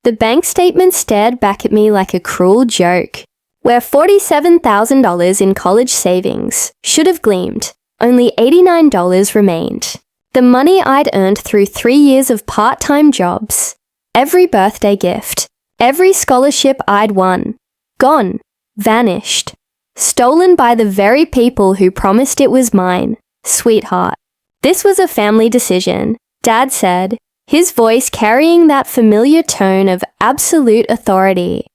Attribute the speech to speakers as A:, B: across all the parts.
A: The bank statement stared back at me like a cruel joke. Where $47,000 in college savings should have gleamed, only $89 remained. The money I'd earned through 3 years of part-time jobs, every birthday gift, every scholarship I'd won, gone, vanished, stolen by the very people who promised it was mine, sweetheart. This was a family decision, Dad said, his voice carrying that familiar tone of absolute authority.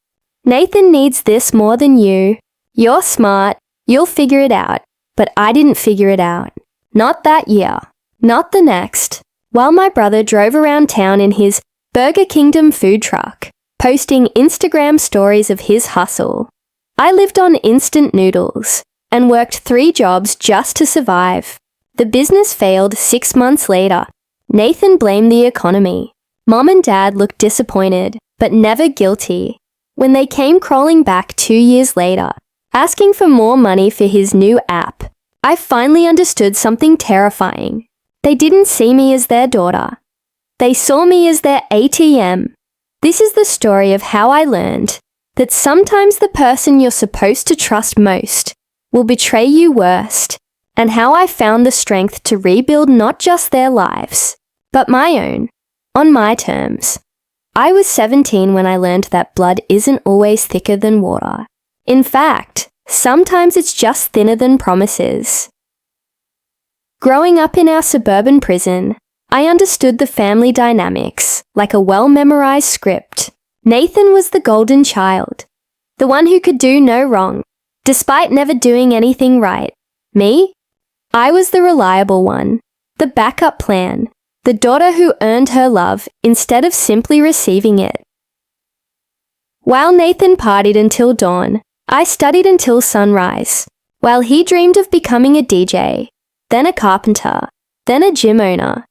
A: Nathan needs this more than you. You're smart, you'll figure it out. But I didn't figure it out. Not that year. Not the next. While my brother drove around town in his Burger Kingdom food truck, posting Instagram stories of his hustle, I lived on instant noodles and worked 3 jobs just to survive. The business failed 6 months later. Nathan blamed the economy. Mom and Dad looked disappointed, but never guilty. When they came crawling back 2 years later, asking for more money for his new app, I finally understood something terrifying. They didn't see me as their daughter. They saw me as their ATM. This is the story of how I learned that sometimes the person you're supposed to trust most will betray you worst, and how I found the strength to rebuild not just their lives, but my own, on my terms. I was 17 when I learned that blood isn't always thicker than water. In fact, sometimes it's just thinner than promises. Growing up in our suburban prison, I understood the family dynamics like a well-memorized script. Nathan was the golden child, the one who could do no wrong, despite never doing anything right. Me? I was the reliable one, the backup plan, the daughter who earned her love instead of simply receiving it. While Nathan partied until dawn, I studied until sunrise. While he dreamed of becoming a DJ, then a carpenter, then a gym owner,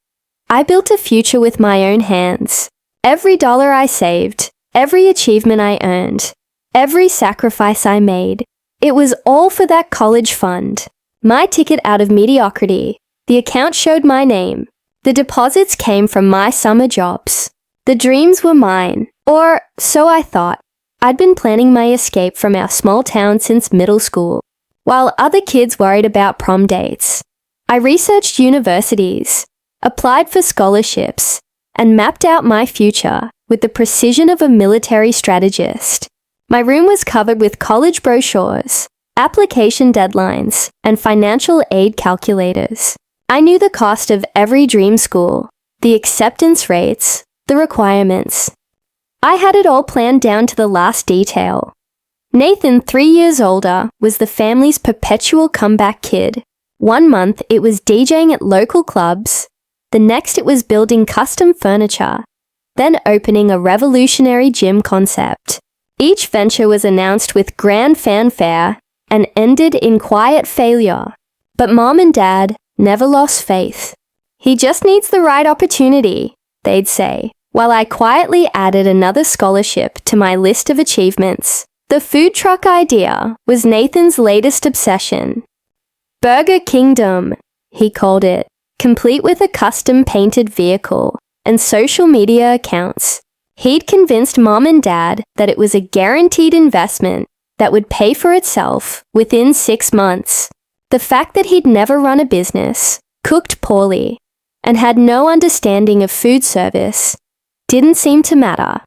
A: I built a future with my own hands. Every dollar I saved, every achievement I earned, every sacrifice I made, it was all for that college fund. My ticket out of mediocrity. The account showed my name. The deposits came from my summer jobs. The dreams were mine, or so I thought. I'd been planning my escape from our small town since middle school. While other kids worried about prom dates, I researched universities, applied for scholarships, and mapped out my future with the precision of a military strategist. My room was covered with college brochures, application deadlines, and financial aid calculators. I knew the cost of every dream school, the acceptance rates, the requirements. I had it all planned down to the last detail. Nathan, 3 years older, was the family's perpetual comeback kid. 1 month it was DJing at local clubs, the next it was building custom furniture, then opening a revolutionary gym concept. Each venture was announced with grand fanfare and ended in quiet failure. But Mom and Dad never lost faith. He just needs the right opportunity, they'd say, while I quietly added another scholarship to my list of achievements. The food truck idea was Nathan's latest obsession. Burger Kingdom, he called it, complete with a custom-painted vehicle and social media accounts. He'd convinced Mom and Dad that it was a guaranteed investment that would pay for itself within 6 months. The fact that he'd never run a business, cooked poorly, and had no understanding of food service didn't seem to matter.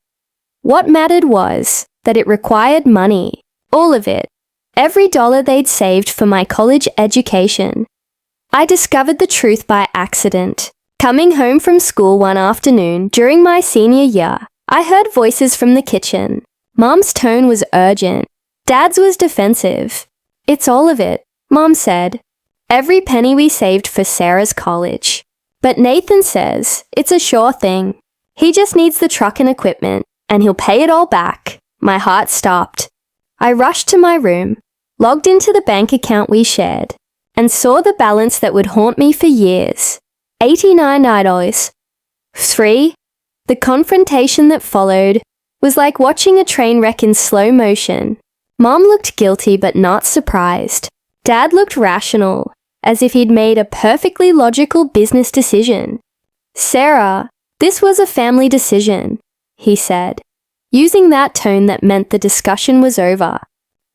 A: What mattered was that it required money, all of it, every dollar they'd saved for my college education. I discovered the truth by accident. Coming home from school one afternoon during my senior year, I heard voices from the kitchen. Mom's tone was urgent. Dad's was defensive. It's all of it, Mom said. Every penny we saved for Sarah's college. But Nathan says it's a sure thing. He just needs the truck and equipment, and he'll pay it all back. My heart stopped. I rushed to my room, logged into the bank account we shared, and saw the balance that would haunt me for years. $89. 3. The confrontation that followed was like watching a train wreck in slow motion. Mom looked guilty but not surprised. Dad looked rational, as if he'd made a perfectly logical business decision. Sarah, this was a family decision, he said. using that tone that meant the discussion was over.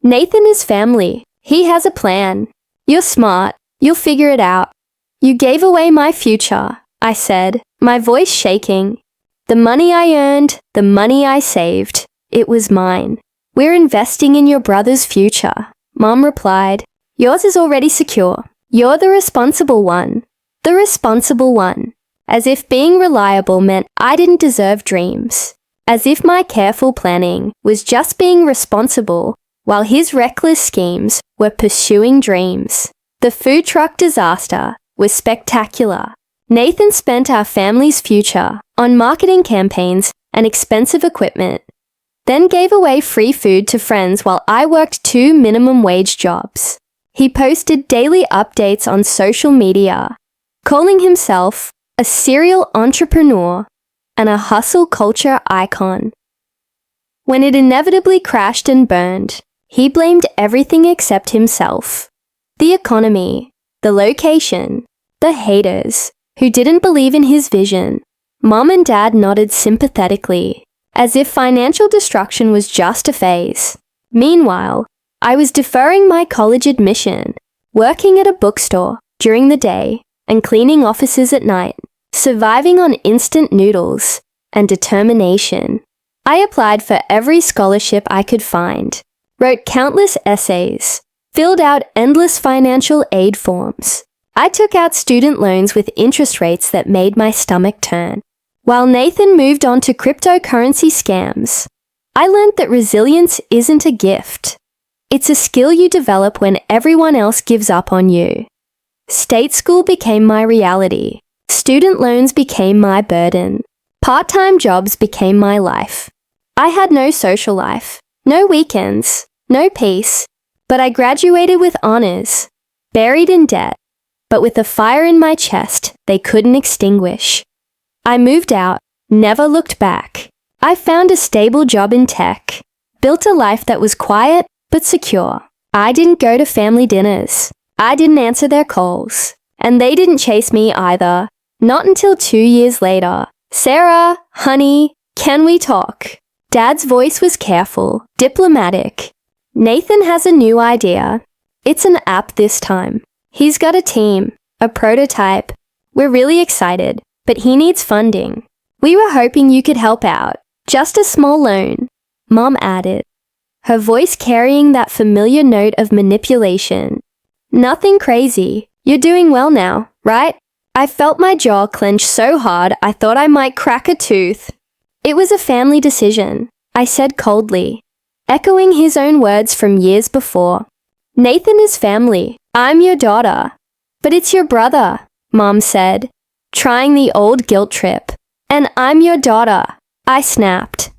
A: Nathan is family. He has a plan. You're smart. You'll figure it out. You gave away my future, I said, my voice shaking. The money I earned, the money I saved, it was mine. We're investing in your brother's future, Mom replied. Yours is already secure. You're the responsible one. The responsible one. As if being reliable meant I didn't deserve dreams. As if my careful planning was just being responsible, while his reckless schemes were pursuing dreams. The food truck disaster was spectacular. Nathan spent our family's future on marketing campaigns and expensive equipment, then gave away free food to friends while I worked 2 minimum wage jobs. He posted daily updates on social media, calling himself a serial entrepreneur and a hustle culture icon. When it inevitably crashed and burned, he blamed everything except himself. The economy, the location, the haters, who didn't believe in his vision. Mom and Dad nodded sympathetically, as if financial destruction was just a phase. Meanwhile, I was deferring my college admission, working at a bookstore during the day and cleaning offices at night, surviving on instant noodles and determination. I applied for every scholarship I could find, wrote countless essays, filled out endless financial aid forms. I took out student loans with interest rates that made my stomach turn. While Nathan moved on to cryptocurrency scams, I learned that resilience isn't a gift. It's a skill you develop when everyone else gives up on you. State school became my reality. Student loans became my burden. Part-time jobs became my life. I had no social life, no weekends, no peace, but I graduated with honors, buried in debt, but with a fire in my chest they couldn't extinguish. I moved out, never looked back. I found a stable job in tech, built a life that was quiet but secure. I didn't go to family dinners. I didn't answer their calls. And they didn't chase me either. Not until 2 years later. Sarah, honey, can we talk? Dad's voice was careful, diplomatic. Nathan has a new idea. It's an app this time. He's got a team, a prototype. We're really excited, but he needs funding. We were hoping you could help out. Just a small loan, Mom added, her voice carrying that familiar note of manipulation. Nothing crazy. You're doing well now, right? I felt my jaw clench so hard I thought I might crack a tooth. It was a family decision, I said coldly, echoing his own words from years before. Nathan is family. I'm your daughter. But it's your brother, Mom said, trying the old guilt trip. And I'm your daughter, I snapped.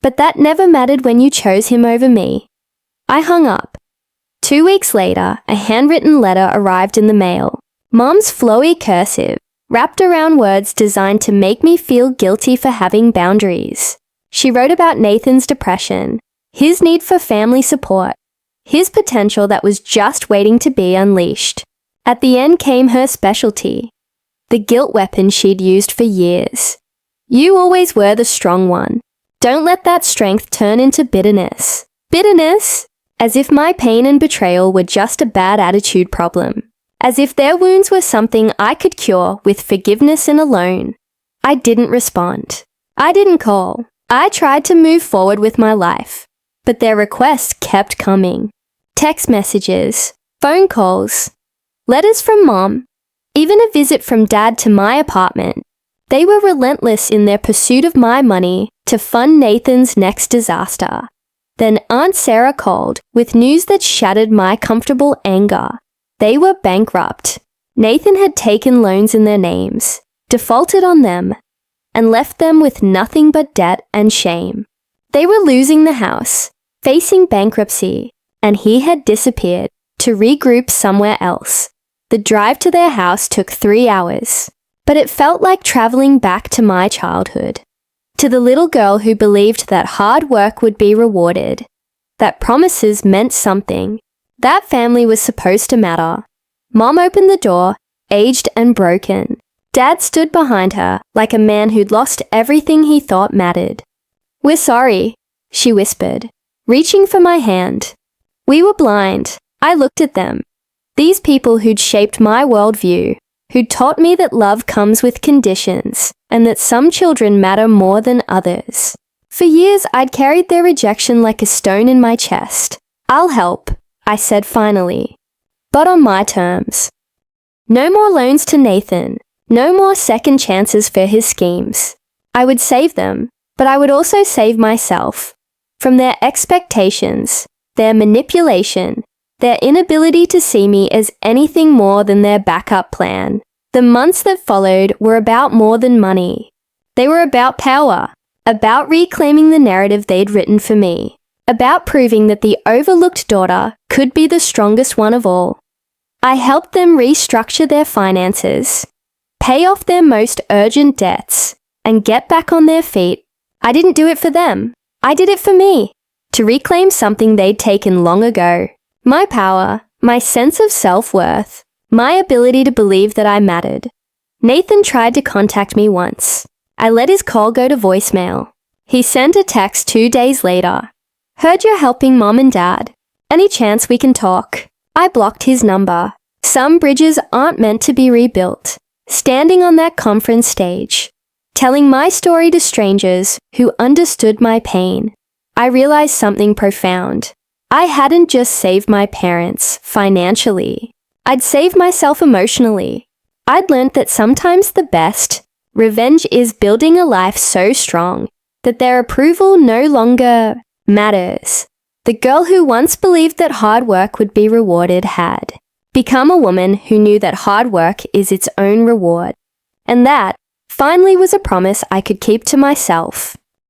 A: But that never mattered when you chose him over me. I hung up. 2 weeks later, a handwritten letter arrived in the mail. Mom's flowy cursive, wrapped around words designed to make me feel guilty for having boundaries. She wrote about Nathan's depression, his need for family support, his potential that was just waiting to be unleashed. At the end came her specialty, the guilt weapon she'd used for years. You always were the strong one. Don't let that strength turn into bitterness. Bitterness? As if my pain and betrayal were just a bad attitude problem. As if their wounds were something I could cure with forgiveness and a loan. I didn't respond. I didn't call. I tried to move forward with my life. But their requests kept coming. Text messages, phone calls, letters from Mom, even a visit from Dad to my apartment. They were relentless in their pursuit of my money to fund Nathan's next disaster. Then Aunt Sarah called with news that shattered my comfortable anger. They were bankrupt. Nathan had taken loans in their names, defaulted on them, and left them with nothing but debt and shame. They were losing the house, facing bankruptcy, and he had disappeared to regroup somewhere else. The drive to their house took 3 hours, but it felt like traveling back to my childhood. To the little girl who believed that hard work would be rewarded, that promises meant something, that family was supposed to matter. Mom opened the door, aged and broken. Dad stood behind her like a man who'd lost everything he thought mattered. We're sorry, she whispered, reaching for my hand. We were blind. I looked at them. These people who'd shaped my worldview, who'd taught me that love comes with conditions and that some children matter more than others. For years, I'd carried their rejection like a stone in my chest. I'll help, I said finally, but on my terms. No more loans to Nathan. No more second chances for his schemes. I would save them, but I would also save myself. From their expectations, their manipulation, their inability to see me as anything more than their backup plan. The months that followed were about more than money. They were about power, about reclaiming the narrative they'd written for me, about proving that the overlooked daughter could be the strongest one of all. I helped them restructure their finances, pay off their most urgent debts, and get back on their feet. I didn't do it for them. I did it for me, to reclaim something they'd taken long ago. My power, my sense of self-worth, my ability to believe that I mattered. Nathan tried to contact me once. I let his call go to voicemail. He sent a text 2 days later. Heard you're helping Mom and Dad. Any chance we can talk? I blocked his number. Some bridges aren't meant to be rebuilt. Standing on that conference stage, telling my story to strangers who understood my pain, I realized something profound. I hadn't just saved my parents financially. I'd saved myself emotionally. I'd learned that sometimes the best revenge is building a life so strong that their approval no longer matters. The girl who once believed that hard work would be rewarded had become a woman who knew that hard work is its own reward. And that, finally, was a promise I could keep to myself.